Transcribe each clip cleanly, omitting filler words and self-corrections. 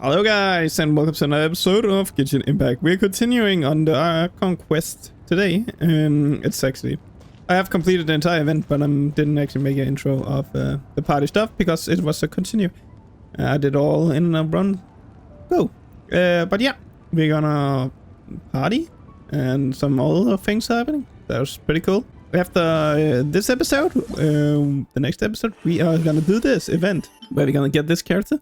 Hello guys, and welcome to another episode of Genshin Impact. We're continuing on the conquest today. It's actually... I have completed the entire event, but I didn't actually make an intro of the party stuff because it was a continue. I did all in a run go. But yeah, we're gonna party and some other things happening. That was pretty cool. After this episode, the next episode, we are gonna do this event where we're gonna get this character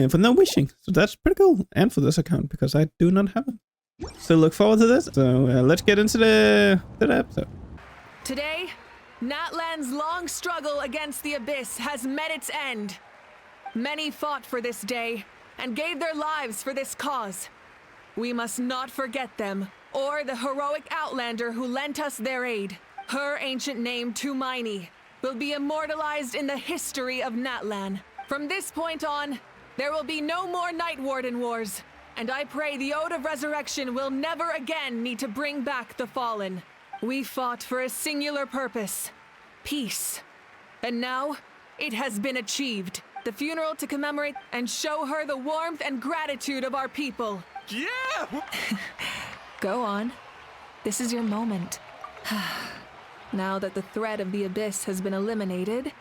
for no wishing. So that's pretty cool. And for this account, because I do not have him. So look forward to this. So let's get into the episode. Today, Natlan's long struggle against the Abyss has met its end. Many fought for this day and gave their lives for this cause. We must not forget them, or the heroic Outlander who lent us their aid. Her ancient name, Tumaini, will be immortalized in the history of Natlan. From this point on, there will be no more Night Warden wars, and I pray the Ode of Resurrection will never again need to bring back the fallen. We fought for a singular purpose, peace. And now, it has been achieved. The funeral to commemorate and show her the warmth and gratitude of our people. Yeah! Go on. This is your moment. Now that the threat of the Abyss has been eliminated,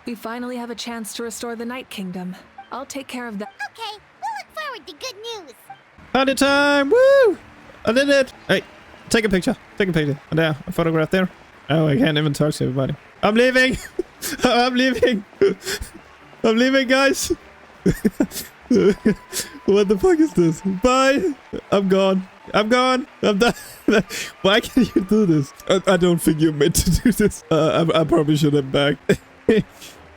we finally have a chance to restore the Night Kingdom. I'll take care of that. Okay, we'll look forward to good news. Party time! Woo! I did it! Hey, take a picture. Take a picture. And there, a photograph there. Oh, I can't even talk to everybody. I'm leaving! I'm leaving! I'm leaving, guys! What the fuck is this? Bye! I'm gone. I'm gone. I'm done. Why can't you do this? I don't think you're meant to do this. I probably should have back.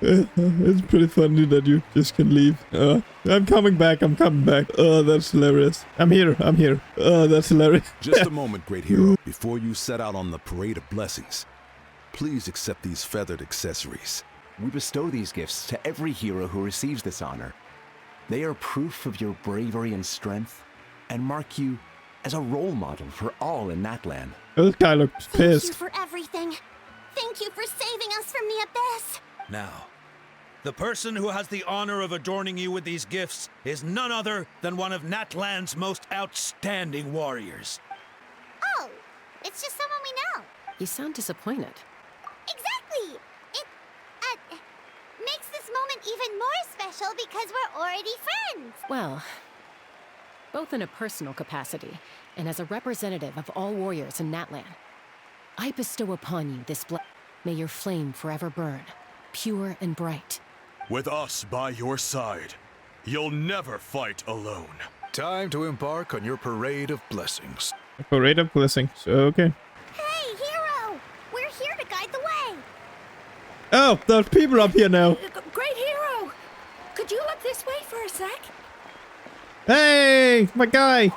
It's pretty funny that you just can leave. I'm coming back. I'm coming back. Oh, that's hilarious. I'm here. I'm here. Oh, that's hilarious. Just a moment, great hero. Before you set out on the parade of blessings, please accept these feathered accessories. We bestow these gifts to every hero who receives this honor. They are proof of your bravery and strength, and mark you as a role model for all in Natlan. This guy looks Thank you pissed. for everything. Thank you for saving us from the Abyss. Now, the person who has the honor of adorning you with these gifts is none other than one of Natlan's most outstanding warriors. Oh, it's just someone we know. You sound disappointed. Exactly. It makes this moment even more special because we're already friends. Well, both in a personal capacity and as a representative of all warriors in Natlan, I bestow upon you this blessing. May your flame forever burn, pure and bright. With us by your side, you'll never fight alone. Time to embark on your parade of blessings. A parade of blessings. Okay. Hey, hero! We're here to guide the way. Oh, there's people up here now. Great hero! Could you look this way for a sec? Hey, my guy.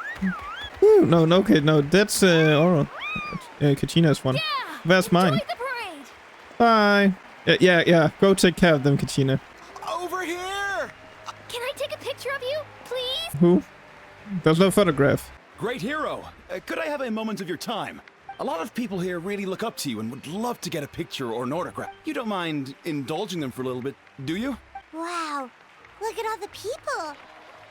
Ooh, no, okay, no, that's Aura. Kachina's one. Yeah! That's mine. Enjoy the parade! Bye. Yeah. Go take care of them, Kachina. Over here! Can I take a picture of you, please? Who? There's no photograph. Great hero, could I have a moment of your time? A lot of people here really look up to you and would love to get a picture or an autograph. You don't mind indulging them for a little bit, do you? Wow, look at all the people.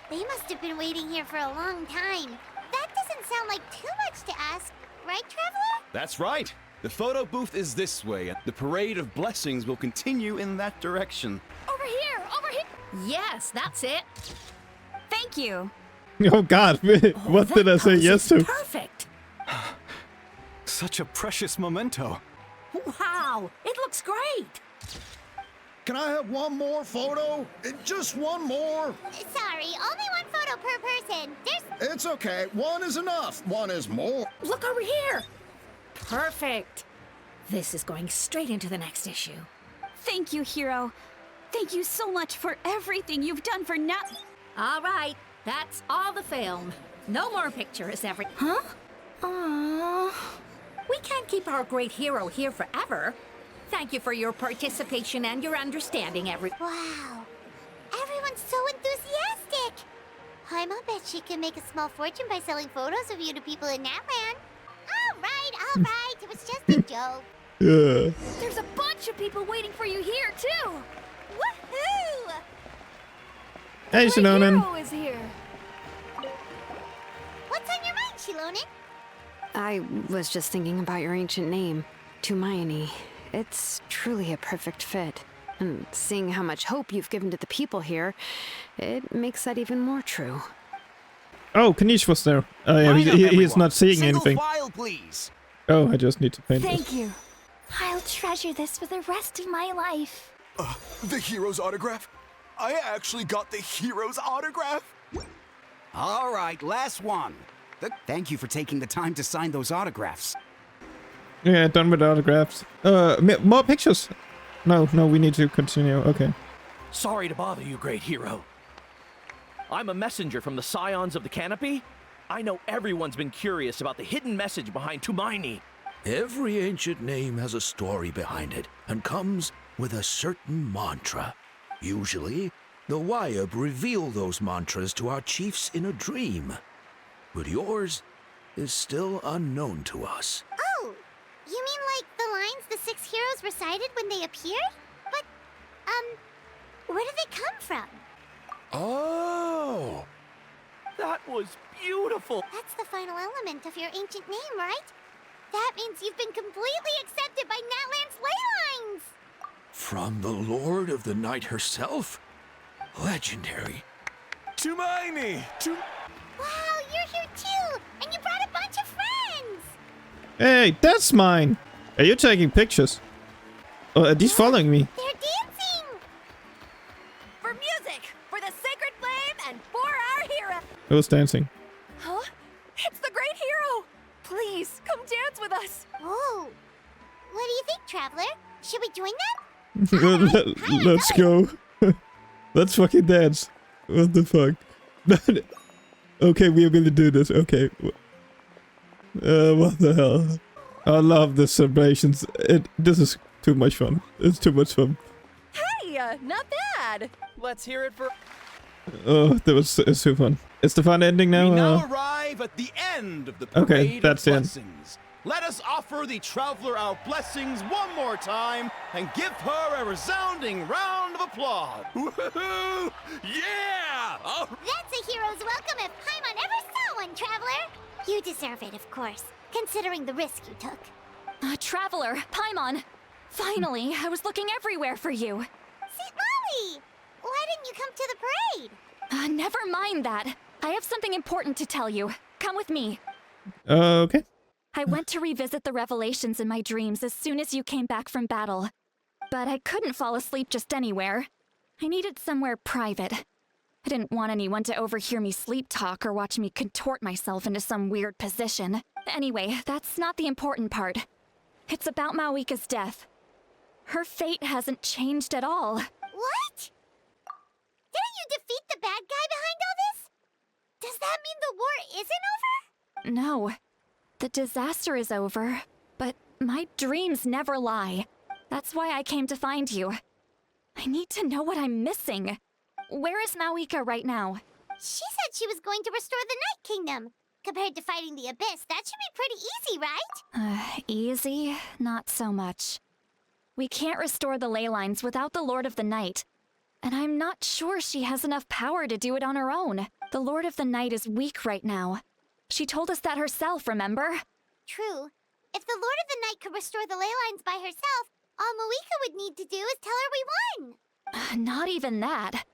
They must have been waiting here for a long time. That doesn't sound like too much to ask, right, Traveler? That's right. The photo booth is this way, and the parade of blessings will continue in that direction. Over here, over here. Yes, that's it. Thank you. Oh God, what did I say yes to? Perfect. Such a precious memento. Wow, it looks great. Can I have one more photo? Just one more. Sorry, only one photo per person. It's okay. One is enough. One is more. Look over here. Perfect. This is going straight into the next issue. Thank you, hero. Thank you so much for everything you've done for Nat. All right, that's all the film. No more pictures, Huh? Aww. We can't keep our great hero here forever. Thank you for your participation and your understanding, Wow, everyone's so enthusiastic. I bet she can make a small fortune by selling photos of you to people in Natlan. All right, it was just a joke. Yeah. There's a bunch of people waiting for you here, too. Woohoo! Hey, Great Shinonen. hero is here. I was just thinking about your ancient name, Tumaini. It's truly a perfect fit. And seeing how much hope you've given to the people here, it makes that even more true. Oh, Kanish was there. Yeah, he is not seeing anything. File, please. Oh, I just need to paint Thank this. you. I'll treasure this for the rest of my life. The hero's autograph? I actually got the hero's autograph? All right, last one. Thank you for taking the time to sign those autographs. Yeah, done with the autographs. More pictures. No, we need to continue. Okay. Sorry to bother you, great hero. I'm a messenger from the Scions of the Canopy. I know everyone's been curious about the hidden message behind Tumaini. Every ancient name has a story behind it and comes with a certain mantra. Usually, the Wayab reveal those mantras to our chiefs in a dream. But yours is still unknown to us. Oh, you mean like the lines the 6 heroes recited when they appeared? But, where did they come from? Oh! That was beautiful! That's the final element of your ancient name, right? That means you've been completely accepted by Natlan's ley lines! From the Lord of the Night herself? Legendary. Tumaini! Wow, you're here too! And you brought a bunch of friends! Hey, that's mine! Are you taking pictures? Oh, are these following me? They're dancing! For music, for the sacred flame, and for our hero! Who's dancing? Huh? It's the great hero! Please, come dance with us! Oh, what do you think, Traveler? Should we join them? Let's go. Let's fucking dance. What the fuck? Okay, we are gonna do this. Okay. What the hell? I love the celebrations. This is too much fun. It's too much fun. Hey, not bad! Let's hear it for... Oh, it's too fun. It's the fun ending now. We now arrive at the end of the parade okay, that's of it. blessings. Let us offer the traveler our blessings one more time and give her a resounding round of applause. Woohoo! Yeah! Oh. That's a hero's welcome if Paimon ever saw one, Traveler! You deserve it, of course, considering the risk you took. Traveler, Paimon. Finally, I was looking everywhere for you. St. Molly! Why didn't you come to the parade? Never mind that. I have something important to tell you. Come with me. Okay. I went to revisit the revelations in my dreams as soon as you came back from battle. But I couldn't fall asleep just anywhere. I needed somewhere private. I didn't want anyone to overhear me sleep talk or watch me contort myself into some weird position. Anyway, that's not the important part. It's about Mawika's death. Her fate hasn't changed at all. What? Didn't you defeat the bad guy behind all this? Does that mean the war isn't over? No. The disaster is over, but my dreams never lie. That's why I came to find you. I need to know what I'm missing. Where is Mawika right now? She said she was going to restore the Night Kingdom. Compared to fighting the Abyss, that should be pretty easy, right? Easy? Not so much. We can't restore the ley lines without the Lord of the Night. And I'm not sure she has enough power to do it on her own. The Lord of the Night is weak right now. She told us that herself, remember? True. If the Lord of the Night could restore the ley lines by herself, all Mawika would need to do is tell her we won. Not even that.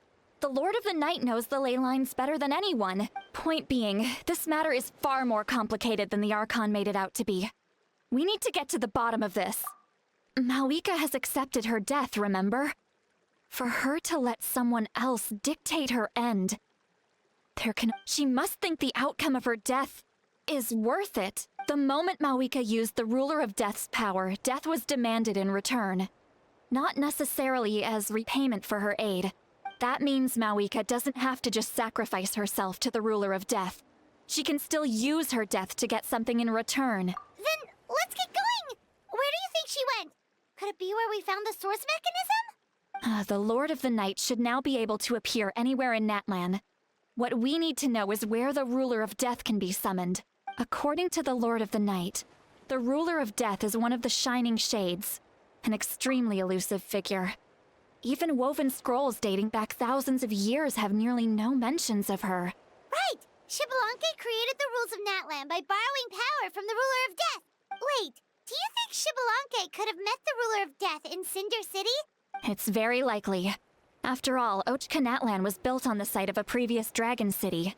The Lord of the Night knows the ley lines better than anyone. Point being, this matter is far more complicated than the Archon made it out to be. We need to get to the bottom of this. Mawika has accepted her death, remember? For her to let someone else dictate her end, she must think the outcome of her death is worth it. The moment Mawika used the Ruler of Death's power, death was demanded in return. Not necessarily as repayment for her aid. That means Mawika doesn't have to just sacrifice herself to the Ruler of Death. She can still use her death to get something in return. Then, let's get going! Where do you think she went? Could it be where we found the source mechanism? The Lord of the Night should now be able to appear anywhere in Natlan. What we need to know is where the Ruler of Death can be summoned. According to the Lord of the Night, the Ruler of Death is one of the Shining Shades, an extremely elusive figure. Even woven scrolls dating back thousands of years have nearly no mentions of her. Right! Xbalanque created the rules of Natlan by borrowing power from the Ruler of Death. Wait, do you think Xbalanque could have met the Ruler of Death in Cinder City? It's very likely. After all, Ochka Natlan was built on the site of a previous dragon city.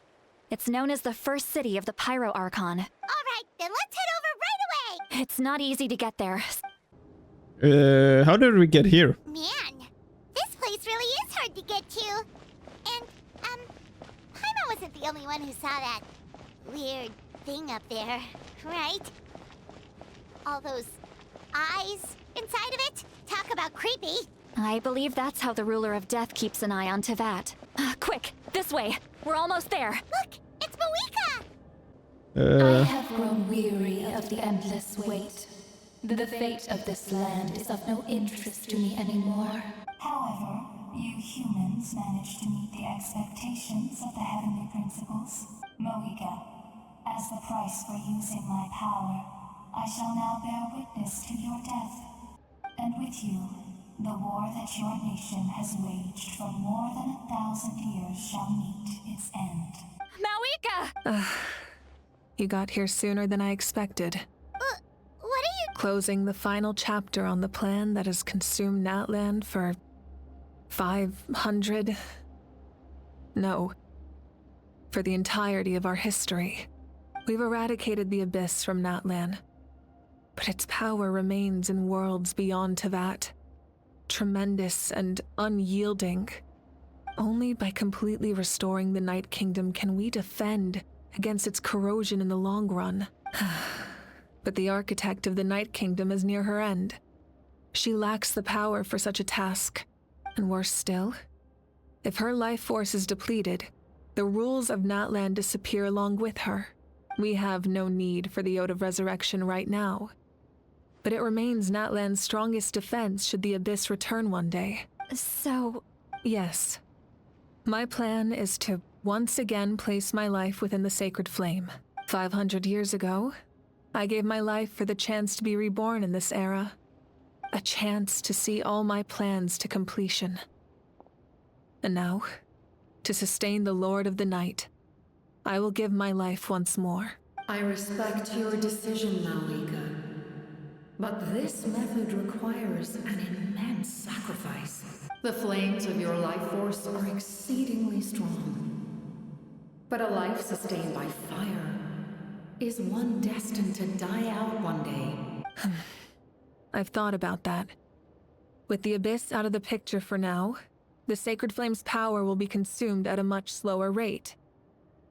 It's known as the first city of the Pyro Archon. Alright, then let's head over right away! It's not easy to get there. How did we get here? Man, this place really is hard to get to. And, Paimon wasn't the only one who saw that weird thing up there, right? All those eyes inside of it? Talk about creepy. I believe that's how the Ruler of Death keeps an eye on Tevat. Quick, this way. We're almost there. Look, it's Mawika! I have grown weary of the endless wait. The fate of this land is of no interest to me anymore. However, you humans managed to meet the expectations of the heavenly principles. Mawika, as the price for using my power, I shall now bear witness to your death. And with you, the war that your nation has waged for more than 1,000 years shall meet its end. Mawika! You got here sooner than I expected. What are you— Closing the final chapter on the plan that has consumed Natlan for 500... No. For the entirety of our history. We've eradicated the Abyss from Natlan. But its power remains in worlds beyond Tevat. Tremendous and unyielding. Only by completely restoring the Night Kingdom can we defend against its corrosion in the long run. But the architect of the Night Kingdom is near her end. She lacks the power for such a task. And worse still, if her life force is depleted, the rules of Natlan disappear along with her. We have no need for the Ode of Resurrection right now. But it remains Natlan's strongest defense should the Abyss return one day. So... Yes. My plan is to once again place my life within the sacred flame. 500 years ago, I gave my life for the chance to be reborn in this era. A chance to see all my plans to completion. And now, to sustain the Lord of the Night, I will give my life once more. I respect your decision, Mawika. But this method requires an immense sacrifice. The flames of your life force are exceedingly strong. But a life sustained by fire is one destined to die out one day. I've thought about that. With the Abyss out of the picture for now, the Sacred Flame's power will be consumed at a much slower rate.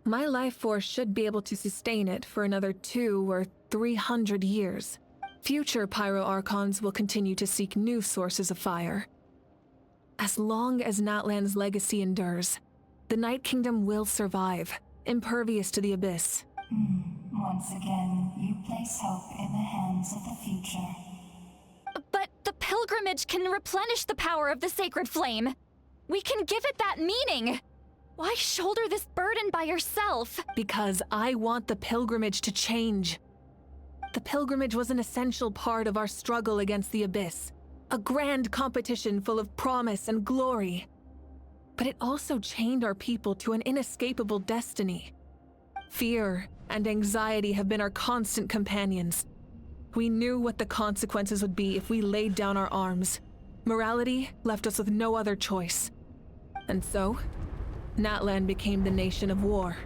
My life force should be able to sustain it for another 200 or 300 years. Future Pyro Archons will continue to seek new sources of fire. As long as Natlan's legacy endures, the Night Kingdom will survive, impervious to the Abyss. Once again, you place hope in the hands of the future. But the pilgrimage can replenish the power of the sacred flame. We can give it that meaning. Why shoulder this burden by yourself? Because I want the pilgrimage to change. The pilgrimage was an essential part of our struggle against the Abyss. A grand competition full of promise and glory. But it also chained our people to an inescapable destiny. Fear and anxiety have been our constant companions. We knew what the consequences would be if we laid down our arms. Morality left us with no other choice. And so, Natlan became the nation of war.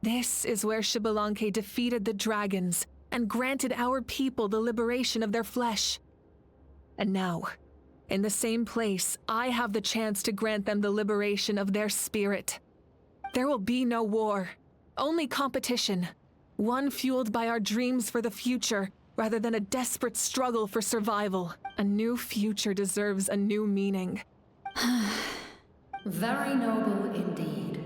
This is where Xbalanque defeated the dragons and granted our people the liberation of their flesh. And now, in the same place, I have the chance to grant them the liberation of their spirit. There will be no war, only competition. One fueled by our dreams for the future, rather than a desperate struggle for survival. A new future deserves a new meaning. Very noble indeed.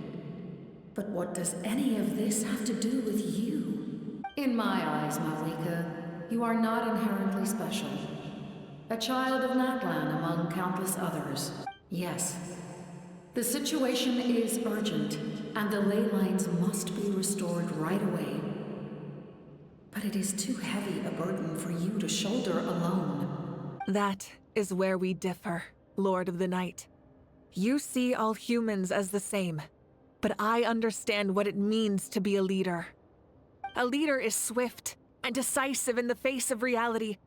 But what does any of this have to do with you? In my eyes, Mawika, you are not inherently special. A child of Natlan among countless others. Yes, the situation is urgent, and the ley lines must be restored right away. But it is too heavy a burden for you to shoulder alone. That is where we differ, Lord of the Night. You see all humans as the same. but I understand what it means to be a leader. A leader is swift and decisive in the face of reality.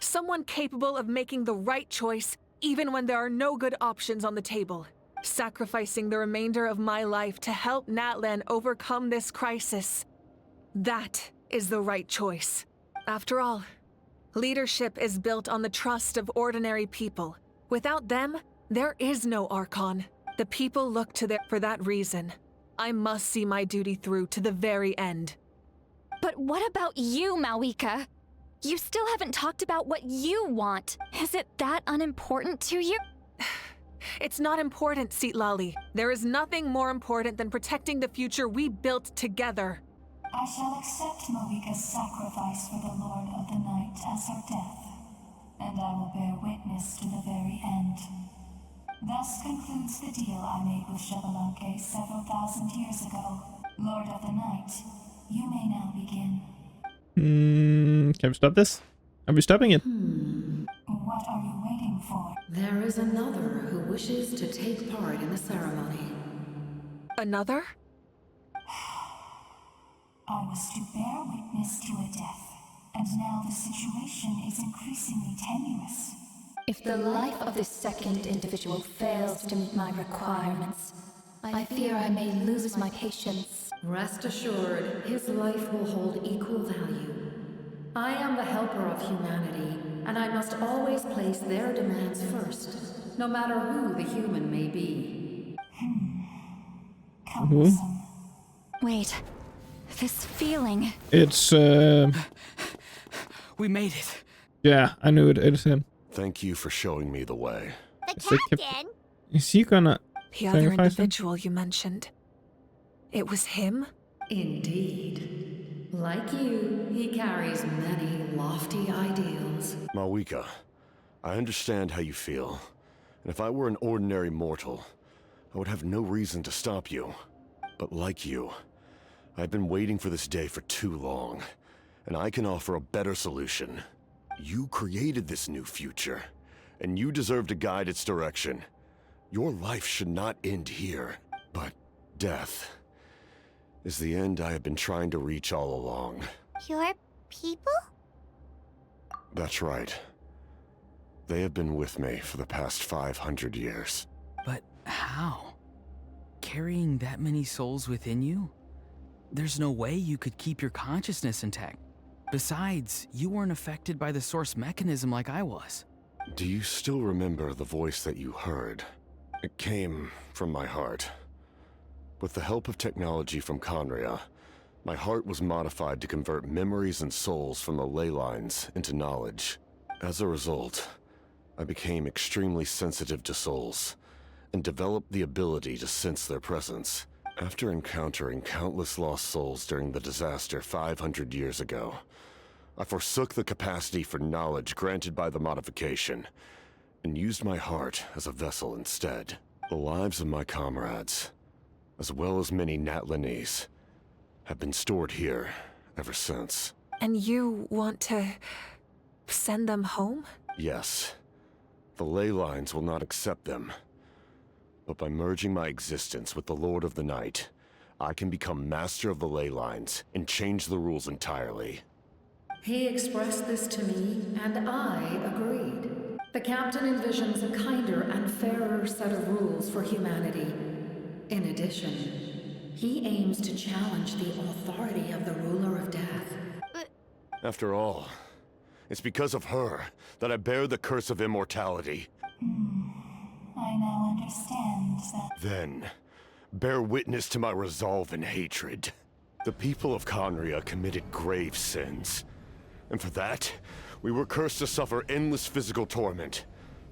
Someone capable of making the right choice even when there are no good options on the table. Sacrificing the remainder of my life to help Natlan overcome this crisis. That is the right choice. After all, leadership is built on the trust of ordinary people. Without them, there is no Archon. The people look to them for that reason. I must see my duty through to the very end. But what about you, Malika? You still haven't talked about what you want. Is it that unimportant to you? It's not important, Citlali. There is nothing more important than protecting the future we built together. I shall accept Malika's sacrifice for the Lord of the Night as her death, and I will bear witness to the very end. Thus concludes the deal I made with Xbalanque several thousand years ago. Lord of the Night, you may now begin. Can we stop this? Are we stopping it? What are you waiting for? There is another who wishes to take part in the ceremony. Another? I was to bear witness to a death, and now the situation is increasingly tenuous. If the life of this second individual fails to meet my requirements, I fear I may lose my patience. Rest assured, his life will hold equal value. I am the helper of humanity, and I must always place their demands first, no matter who the human may be. Wait, this feeling. It's We made it. Yeah, I knew it. It's him. Thank you for showing me the way. The captain? Is he gonna The other sacrifice him? individual you mentioned. It was him? Indeed. Like you, he carries many lofty ideals. Malika, I understand how you feel. And if I were an ordinary mortal, I would have no reason to stop you. But like you, I've been waiting for this day for too long. And I can offer a better solution. You created this new future, and you deserve to guide its direction. Your life should not end here, but death is the end I have been trying to reach all along. Your people? That's right. They have been with me for the past 500 years. But how? Carrying that many souls within you? There's no way you could keep your consciousness intact. Besides, you weren't affected by the source mechanism like I was. Do you still remember the voice that you heard? It came from my heart. With the help of technology from Conria, my heart was modified to convert memories and souls from the ley lines into knowledge. As a result, I became extremely sensitive to souls, and developed the ability to sense their presence. After encountering countless lost souls during the disaster 500 years ago, I forsook the capacity for knowledge granted by the modification, and used my heart as a vessel instead. The lives of my comrades, as well as many Natlanese, have been stored here ever since. And you want to send them home? Yes. The ley lines will not accept them. But by merging my existence with the Lord of the Night, I can become master of the ley lines and change the rules entirely. He expressed this to me, and I agreed. The captain envisions a kinder and fairer set of rules for humanity. In addition, he aims to challenge the authority of the ruler of death. After all, it's because of her that I bear the curse of immortality. I now understand that. Then, bear witness to my resolve and hatred. The people of Conria committed grave sins. And for that, we were cursed to suffer endless physical torment.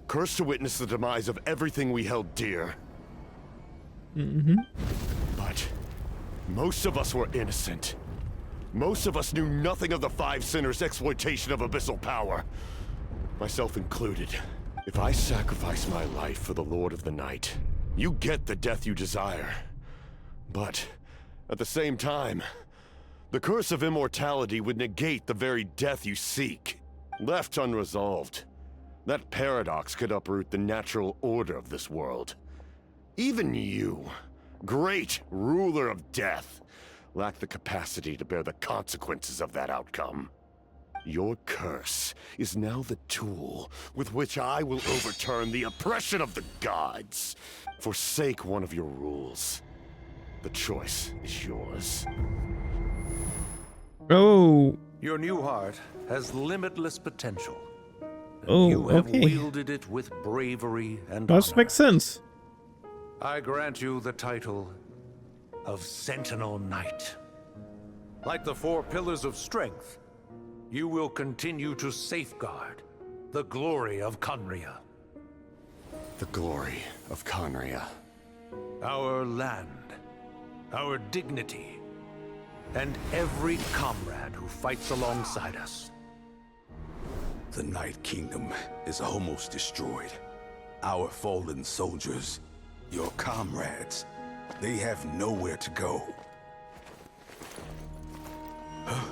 Cursed to witness the demise of everything we held dear. But most of us were innocent. Most of us knew nothing of the Five Sinners' exploitation of abyssal power. Myself included. If I sacrifice my life for the Lord of the Night, you get the death you desire. But, at the same time, the curse of immortality would negate the very death you seek. Left unresolved, that paradox could uproot the natural order of this world. Even you, great ruler of death, lack the capacity to bear the consequences of that outcome. Your curse is now the tool with which I will overturn the oppression of the gods. Forsake one of your rules. The choice is yours. Oh. Your new heart has limitless potential. Oh, you have okay. wielded it with bravery and Does honor. make sense. I grant you the title of Sentinel Knight. Like the 4 pillars of strength, you will continue to safeguard the glory of Conria. The glory of Conria. Our land, our dignity, and every comrade who fights alongside us. The Night Kingdom is almost destroyed. Our fallen soldiers, your comrades, they have nowhere to go. Huh?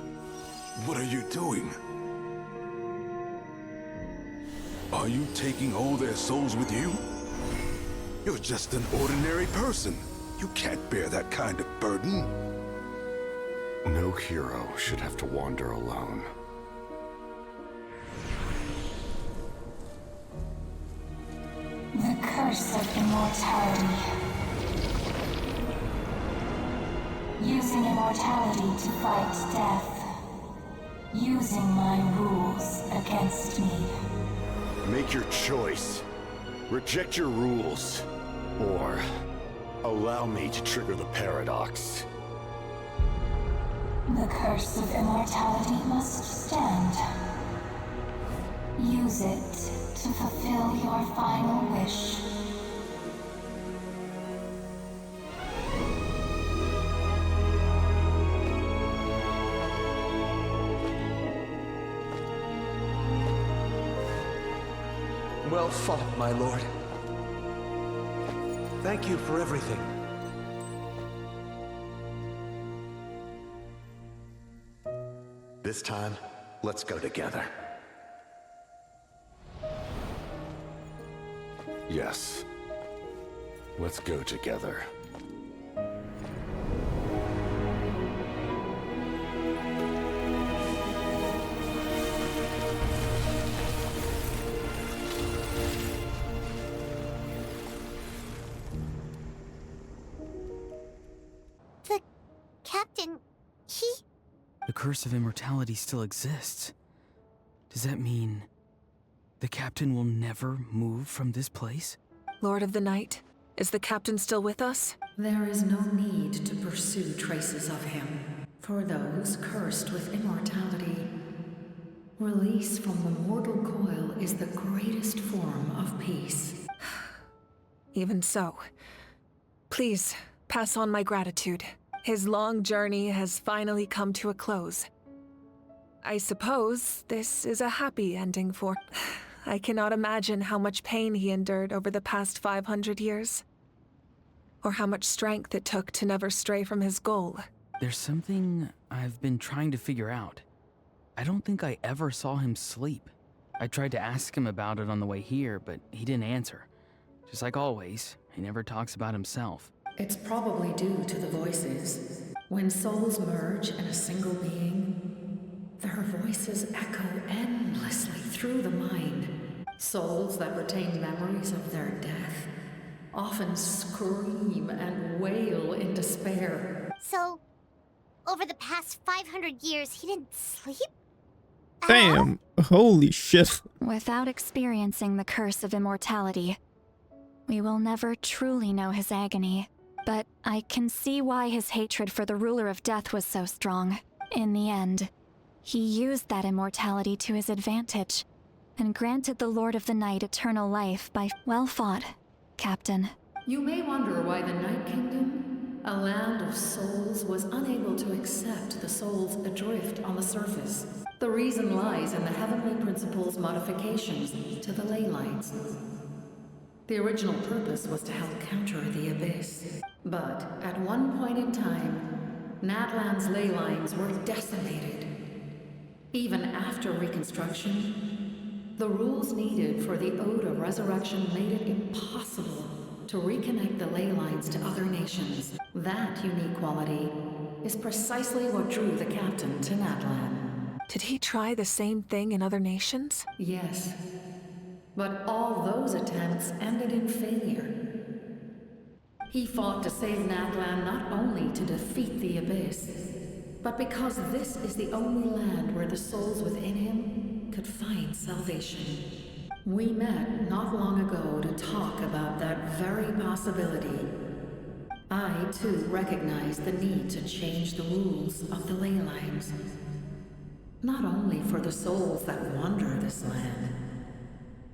What are you doing? Are you taking all their souls with you? You're just an ordinary person. You can't bear that kind of burden. No hero should have to wander alone. The curse of immortality. Using immortality to fight death. Using my rules against me. Make your choice. Reject your rules. Or allow me to trigger the paradox. The curse of immortality must stand. Use it to fulfill your final wish. Well fought, my lord. Thank you for everything. This time, let's go together. Yes. Let's go together. The captain, he... The curse of immortality still exists. Does that mean the captain will never move from this place? Lord of the Night, is the captain still with us? There is no need to pursue traces of him. For those cursed with immortality, release from the mortal coil is the greatest form of peace. Even so, please pass on my gratitude. His long journey has finally come to a close. I suppose this is a happy ending for... I cannot imagine how much pain he endured over the past 500 years. Or how much strength it took to never stray from his goal. There's something I've been trying to figure out. I don't think I ever saw him sleep. I tried to ask him about it on the way here, but he didn't answer. Just like always, he never talks about himself. It's probably due to the voices. When souls merge in a single being, their voices echo endlessly through the mind. Souls that retain memories of their death often scream and wail in despair. So, over the past 500 years, he didn't sleep? Damn. Holy shit. Without experiencing the curse of immortality, we will never truly know his agony. But I can see why his hatred for the ruler of death was so strong. In the end, he used that immortality to his advantage, and granted the Lord of the Night eternal life by... Well fought, Captain. You may wonder why the Night Kingdom, a land of souls, was unable to accept the souls adrift on the surface. The reason lies in the Heavenly Principle's modifications to the ley lines. The original purpose was to help counter the Abyss. But at one point in time, Natlan's ley lines were decimated. Even after reconstruction, the rules needed for the Ode of Resurrection made it impossible to reconnect the ley lines to other nations. That unique quality is precisely what drew the captain to Natlan. Did he try the same thing in other nations? Yes. But all those attempts ended in failure. He fought to save Natlan not only to defeat the Abyss, but because this is the only land where the souls within him could find salvation. We met not long ago to talk about that very possibility. I, too, recognize the need to change the rules of the ley lines. Not only for the souls that wander this land,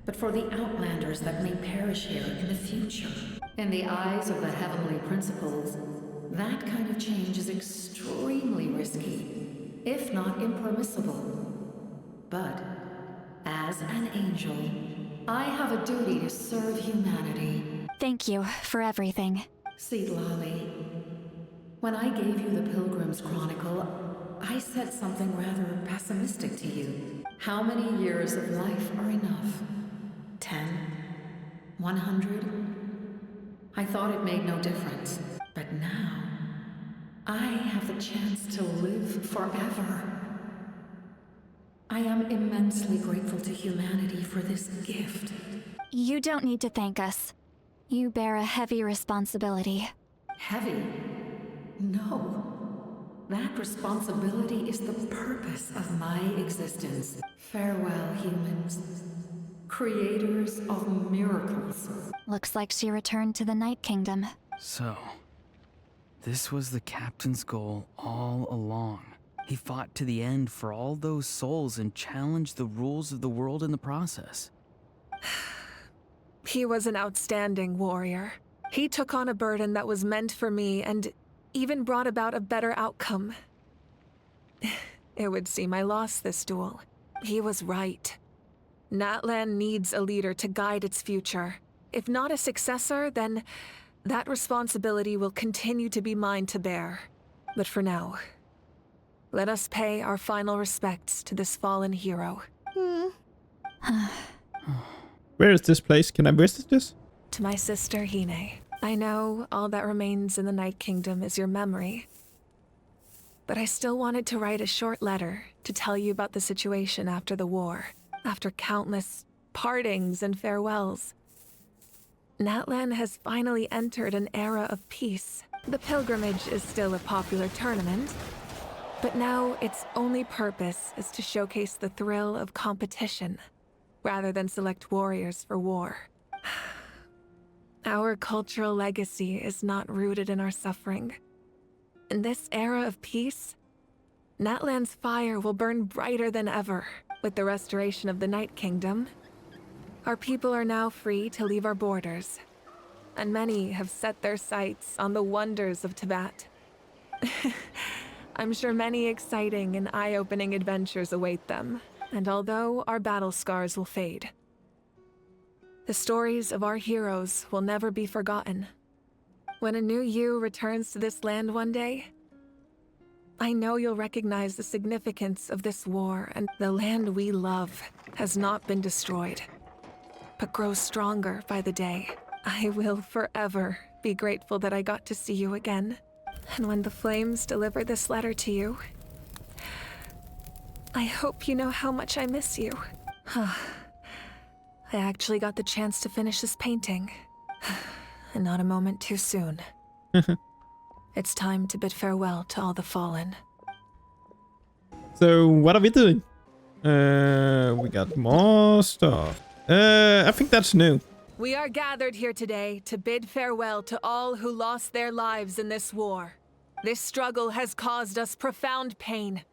but for the outlanders that may perish here in the future. In the eyes of the heavenly principles, that kind of change is extremely risky, if not impermissible. But, as an angel, I have a duty to serve humanity. Thank you for everything. Seed Lolly, when I gave you the Pilgrim's Chronicle, I said something rather pessimistic to you. How many years of life are enough? 10? 100? I thought it made no difference. But now, I have the chance to live forever. I am immensely grateful to humanity for this gift. You don't need to thank us. You bear a heavy responsibility. Heavy? No. That responsibility is the purpose of my existence. Farewell, humans. Creators of miracles. Looks like she returned to the Night Kingdom. So, this was the captain's goal all along. He fought to the end for all those souls and challenged the rules of the world in the process. He was an outstanding warrior. He took on a burden that was meant for me and even brought about a better outcome. It would seem I lost this duel. He was right. Natlan needs a leader to guide its future. If not a successor, then that responsibility will continue to be mine to bear. But for now, let us pay our final respects to this fallen hero. Where is this place? Can I visit this? To my sister, Hine. I know all that remains in the Night Kingdom is your memory. But I still wanted to write a short letter to tell you about the situation after the war. After countless partings and farewells. Natlan has finally entered an era of peace. The pilgrimage is still a popular tournament, but now its only purpose is to showcase the thrill of competition, rather than select warriors for war. Our cultural legacy is not rooted in our suffering. In this era of peace, Natlan's fire will burn brighter than ever. With the restoration of the Night Kingdom, our people are now free to leave our borders, and many have set their sights on the wonders of Tibet. I'm sure many exciting and eye-opening adventures await them, and although our battle scars will fade, the stories of our heroes will never be forgotten. When a new you returns to this land one day, I know you'll recognize the significance of this war, and the land we love has not been destroyed, but grows stronger by the day. I will forever be grateful that I got to see you again. And when the flames deliver this letter to you, I hope you know how much I miss you. I actually got the chance to finish this painting, and not a moment too soon. It's time to bid farewell to all the fallen. So, what are we doing? We got more stuff. I think that's new. We are gathered here today to bid farewell to all who lost their lives in this war. This struggle has caused us profound pain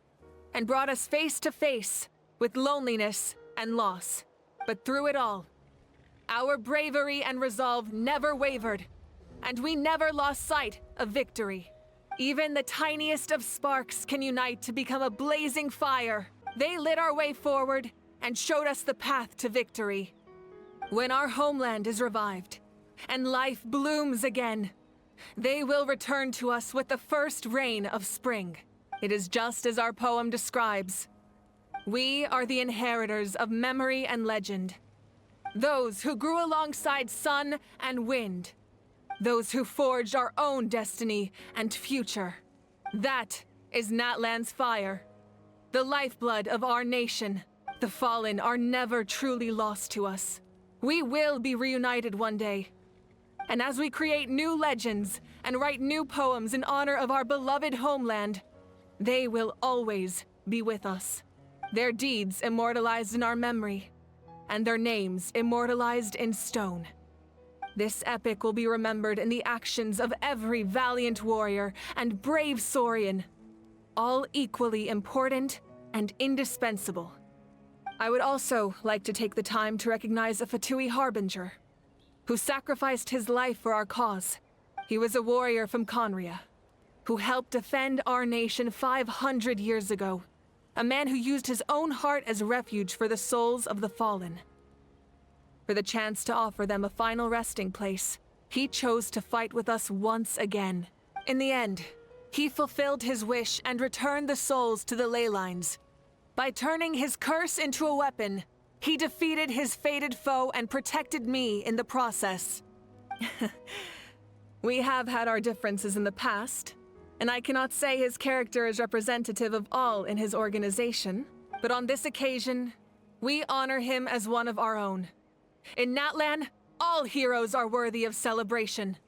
and brought us face to face with loneliness and loss. But through it all, our bravery and resolve never wavered, and we never lost sight of victory. Even the tiniest of sparks can unite to become a blazing fire. They lit our way forward and showed us the path to victory. When our homeland is revived and life blooms again, they will return to us with the first rain of spring. It is just as our poem describes. We are the inheritors of memory and legend. Those who grew alongside sun and wind, those who forged our own destiny and future. That is Natlan's fire, the lifeblood of our nation. The fallen are never truly lost to us. We will be reunited one day. And as we create new legends and write new poems in honor of our beloved homeland, they will always be with us. Their deeds immortalized in our memory, and their names immortalized in stone. This epic will be remembered in the actions of every valiant warrior and brave Saurian, all equally important and indispensable. I would also like to take the time to recognize a Fatui Harbinger, who sacrificed his life for our cause. He was a warrior from Conria, who helped defend our nation 500 years ago. A man who used his own heart as refuge for the souls of the fallen. For the chance to offer them a final resting place, he chose to fight with us once again. In the end, he fulfilled his wish and returned the souls to the ley lines. By turning his curse into a weapon, he defeated his fated foe and protected me in the process. We have had our differences in the past, and I cannot say his character is representative of all in his organization, but on this occasion, we honor him as one of our own. In Natlan, all heroes are worthy of celebration.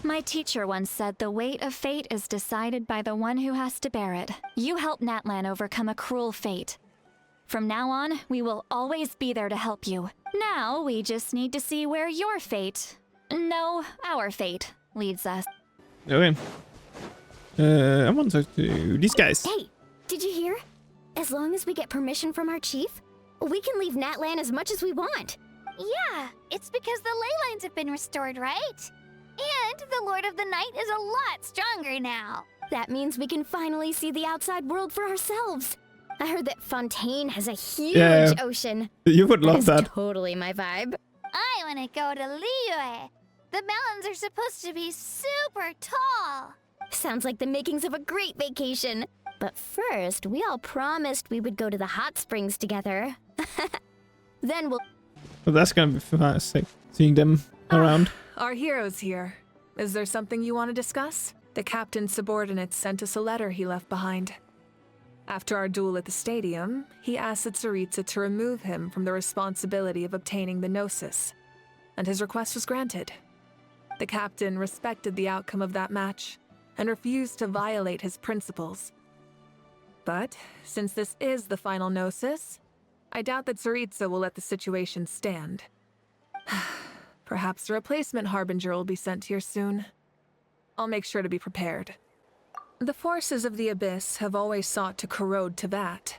My teacher once said the weight of fate is decided by the one who has to bear it. You helped Natlan overcome a cruel fate. From now on, we will always be there to help you. Now, we just need to see where your fate, no, our fate, leads us. Okay. I want to talk to these guys. Hey, did you hear? As long as we get permission from our chief, we can leave Natlan as much as we want. Yeah, it's because the ley lines have been restored, right? And the Lord of the Night is a lot stronger now. That means we can finally see the outside world for ourselves. I heard that Fontaine has a huge ocean. You would love that. Totally my vibe. I want to go to Liyue. The mountains are supposed to be super tall. Sounds like the makings of a great vacation. But first, we all promised we would go to the hot springs together. Then we'll... Well, that's gonna be fantastic, seeing them around. Our hero's here. Is there something you want to discuss? The captain's subordinates sent us a letter he left behind. After our duel at the stadium, he asked Tsaritsa to remove him from the responsibility of obtaining the Gnosis, and his request was granted. The captain respected the outcome of that match, and refused to violate his principles. But, since this is the final Gnosis, I doubt that Tsaritsa will let the situation stand. Perhaps a replacement Harbinger will be sent here soon. I'll make sure to be prepared. The forces of the Abyss have always sought to corrode Teyvat.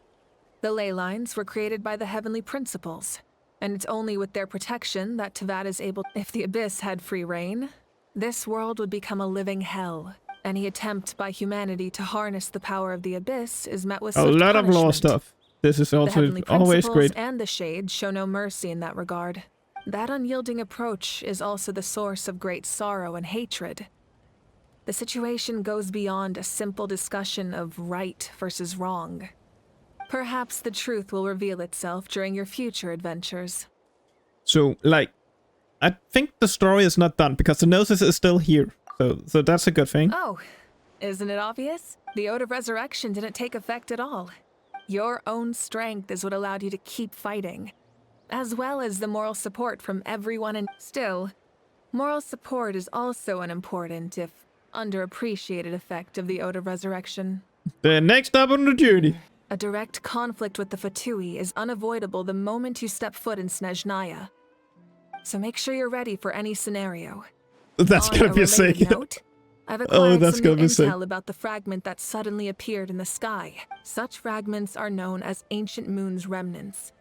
The ley lines were created by the Heavenly Principles, and it's only with their protection that Teyvat is able... If the Abyss had free reign, this world would become a living hell. Any attempt by humanity to harness the power of the Abyss is met with a swift lot of law punishment. stuff. This is also The Heavenly always Principles great. and the Shade show no mercy in that regard. That unyielding approach is also the source of great sorrow and hatred. The situation goes beyond a simple discussion of right versus wrong. Perhaps the truth will reveal itself during your future adventures. So, like, I think the story is not done because the Gnosis is still here. So that's a good thing. Oh, isn't it obvious? The Ode of Resurrection didn't take effect at all. Your own strength is what allowed you to keep fighting, as well as the moral support from everyone. And still, moral support is also an important, if underappreciated, effect of the Ode of Resurrection. The next up on the journey. A direct conflict with the Fatui is unavoidable the moment you step foot in Snezhnaya. So make sure you're ready for any scenario. That's On gonna be a related sick. note, I've acquired that's some gonna new be sick. intel about the fragment that suddenly appeared in the sky. Such fragments are known as Ancient Moon's remnants.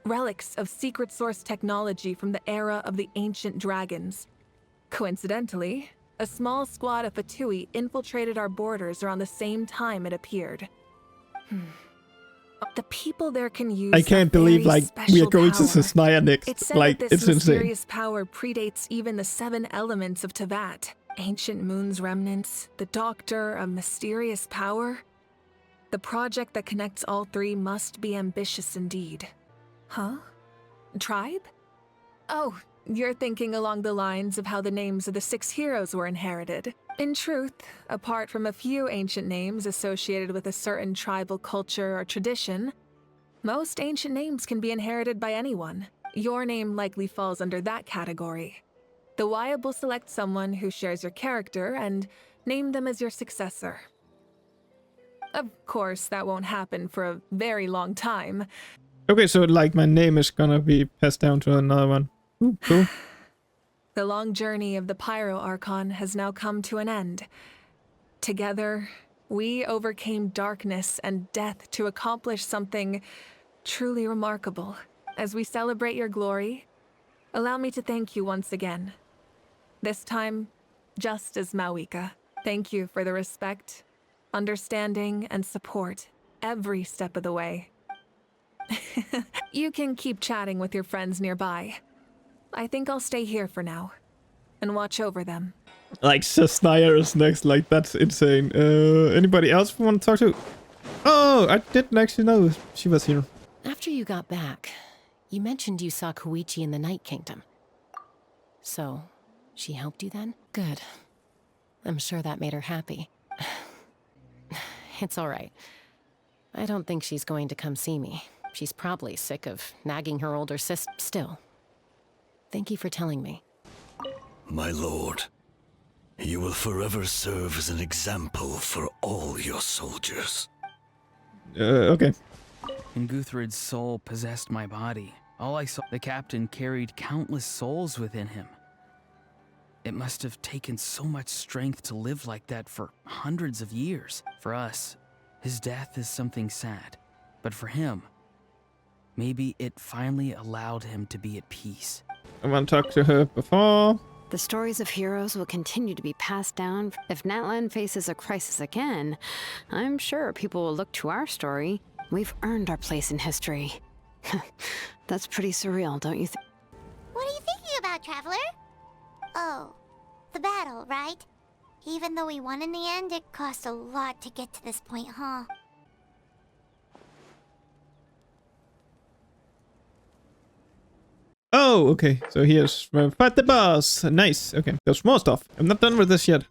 Relics of secret source technology from the era of the ancient dragons. Coincidentally, a small squad of Fatui infiltrated our borders around the same time it appeared. The people there can use I can't believe, like, we are going to Snezhnaya next. It's said Like, that this it's insane. mysterious power predates even the 7 elements of Teyvat. Ancient Moon's remnants, the Doctor, a mysterious power. The project that connects all 3 must be ambitious indeed. Huh? Tribe? Oh, You're thinking along the lines of how the names of the 6 heroes were inherited. In truth, apart from a few ancient names associated with a certain tribal culture or tradition, most ancient names can be inherited by anyone. Your name likely falls under that category. The Wyatt will select someone who shares your character and name them as your successor. Of course, that won't happen for a very long time. Okay, so like my name is gonna be passed down to another one. Ooh, cool. The long journey of the Pyro Archon has now come to an end. Together, we overcame darkness and death to accomplish something truly remarkable. As we celebrate your glory, allow me to thank you once again. This time, just as Mawika. Thank you for the respect, understanding, and support every step of the way. You can keep chatting with your friends nearby. I think I'll stay here for now and watch over them. Like Sasnaya is next, like that's insane. Anybody else we want to talk to? Oh, I didn't actually know she was here. After you got back, you mentioned you saw Koichi in the Night Kingdom. So, she helped you then? Good. I'm sure that made her happy. It's all right. I don't think she's going to come see me. She's probably sick of nagging her older sis still. Thank you for telling me. My lord, you will forever serve as an example for all your soldiers. Okay. And Guthred's soul possessed my body. All I saw, the captain carried countless souls within him. It must have taken so much strength to live like that for hundreds of years. For us, his death is something sad. But for him, maybe it finally allowed him to be at peace. I want to talk to her before. The stories of heroes will continue to be passed down. If Natlan faces a crisis again, I'm sure people will look to our story. We've earned our place in history. That's pretty surreal, don't you think? What are you thinking about, Traveler? Oh, the battle, right? Even though we won in the end, it cost a lot to get to this point, huh? Oh, okay. So here's fight the boss. Nice. Okay, there's more stuff. I'm not done with this yet.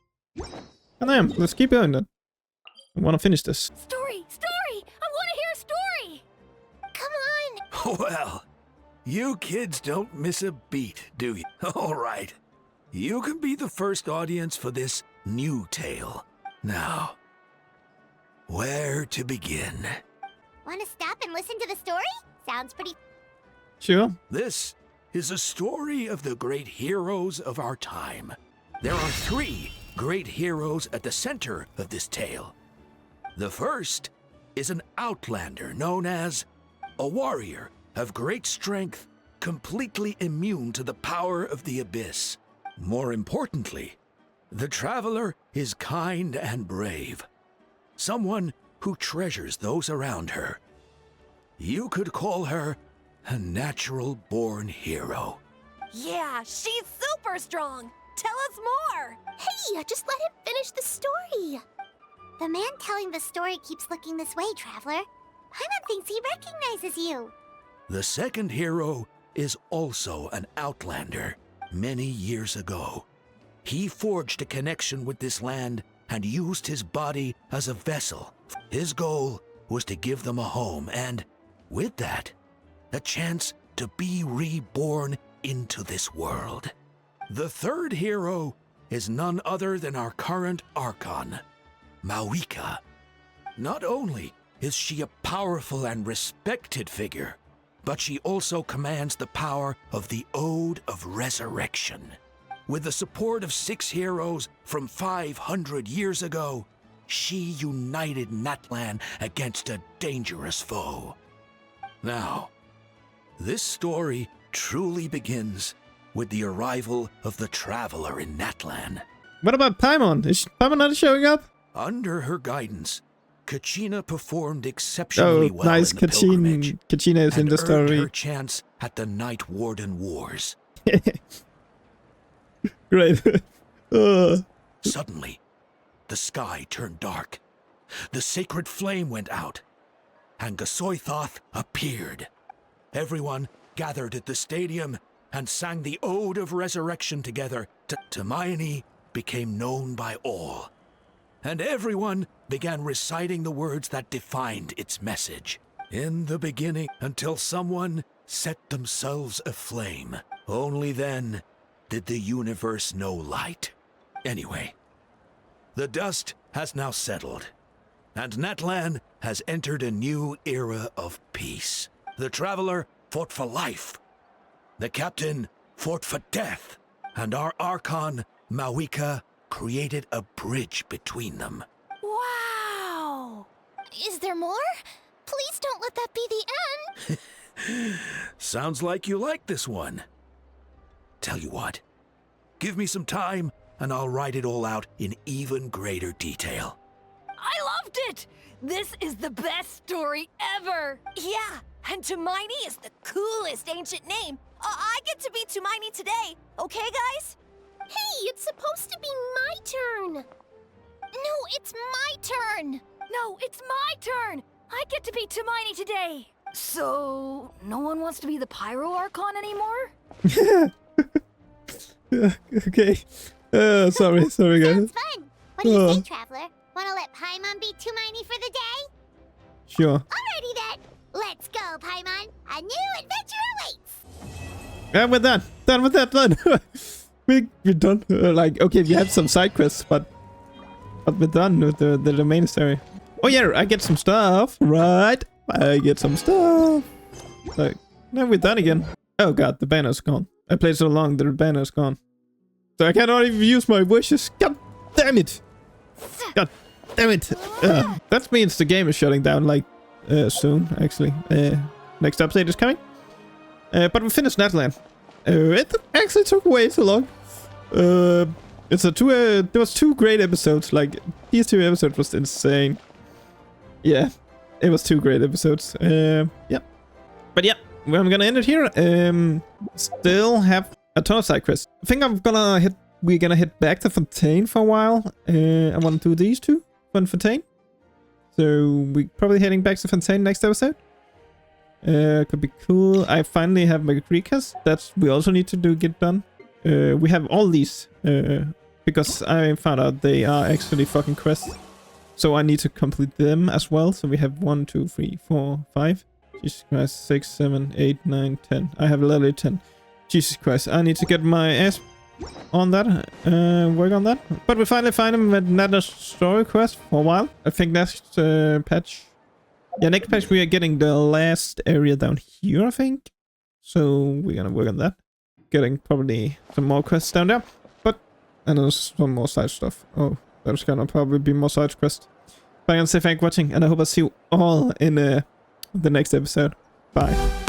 And I am. Let's keep going then. I want to finish this. Story! Story! I want to hear a story! Come on! Well, you kids don't miss a beat, do you? All right. You can be the first audience for this new tale. Now, where to begin? Want to stop and listen to the story? Sounds pretty... Sure. This is a story of the great heroes of our time. There are 3 great heroes at the center of this tale. The first is an outlander known as a warrior of great strength, completely immune to the power of the abyss. More importantly, the traveler is kind and brave. Someone who treasures those around her. You could call her a natural-born hero. Yeah, she's super strong! Tell us more! Hey, just let him finish the story! The man telling the story keeps looking this way, Traveler. Paimon thinks he recognizes you. The second hero is also an outlander. Many years ago, he forged a connection with this land and used his body as a vessel. His goal was to give them a home and, with that, a chance to be reborn into this world. The third hero is none other than our current Archon, Mawika. Not only is she a powerful and respected figure, but she also commands the power of the Ode of Resurrection. With the support of 6 heroes from 500 years ago, she united Natlan against a dangerous foe. Now, this story truly begins with the arrival of the Traveler in Natlan. What about Paimon? Is Paimon not showing up? Under her guidance, Kachina performed exceptionally well nice. in the pilgrimage, Kachina is in the and earned story. her chance at the Night Warden Wars. Great. Suddenly, the sky turned dark. The sacred flame went out, and Gasoithoth appeared. Everyone gathered at the stadium and sang the Ode of Resurrection together, Hermione became known by all. And everyone began reciting the words that defined its message. In the beginning, until someone set themselves aflame. Only then did the universe know light. Anyway, the dust has now settled, and Natlan has entered a new era of peace. The Traveler fought for life. The Captain fought for death. And our Archon, Mawika, created a bridge between them. Wow! Is there more? Please don't let that be the end! Sounds like you like this one. Tell you what, give me some time and I'll write it all out in even greater detail. I loved it! This is the best story ever! Yeah, and Hermione is the coolest ancient name. I get to be Hermione today, okay guys? Hey, it's supposed to be my turn! No, it's my turn! No, it's my turn! I get to be Hermione today! So, no one wants to be the Pyro Archon anymore? Okay. Sorry guys. Sounds fun. What do you think, Traveler? Wanna let Paimon be Hermione for the day? Sure. Alrighty then. Let's go, Paimon. A new adventure awaits. Yeah, we're done. Done with that one. We're done. Like, okay, we have some side quests, but we're done with the main story. Oh yeah, I get some stuff, right? I get some stuff. Like, now we're done again. Oh god, the banner's gone. I played so long, the banner's gone. So I cannot even use my wishes. God damn it! God damn it! That means the game is shutting down, like, soon, actually. Next update is coming. But we finished Natlan. It actually took way too long. There was 2 great episodes. Like, these 2 episodes was insane. Yeah, it was 2 great episodes. Yeah. But yeah, I'm gonna end it here. Still have a ton of side quests. I think we're gonna head back to Fontaine for a while. I want to do these 2 on Fontaine. So we're probably heading back to Fontaine next episode. Could be cool. I finally have my recast. We also need to get done. We have all these because I found out they are actually fucking quests. So I need to complete them as well. So we have 1, 2, 3, 4, 5. Jesus Christ, 6, 7, 8, 9, 10. I have literally 10. Jesus Christ, I need to get my ass on that. Work on that. But we finally find him with another story quest for a while. I think next patch. Yeah, next patch we are getting the last area down here, I think. So we're gonna work on that. Getting probably some more quests down there. And there's some more side stuff. Oh, there's gonna probably be more side quests. But I'm gonna say thank you for watching, and I hope I see you all in the next episode. Bye.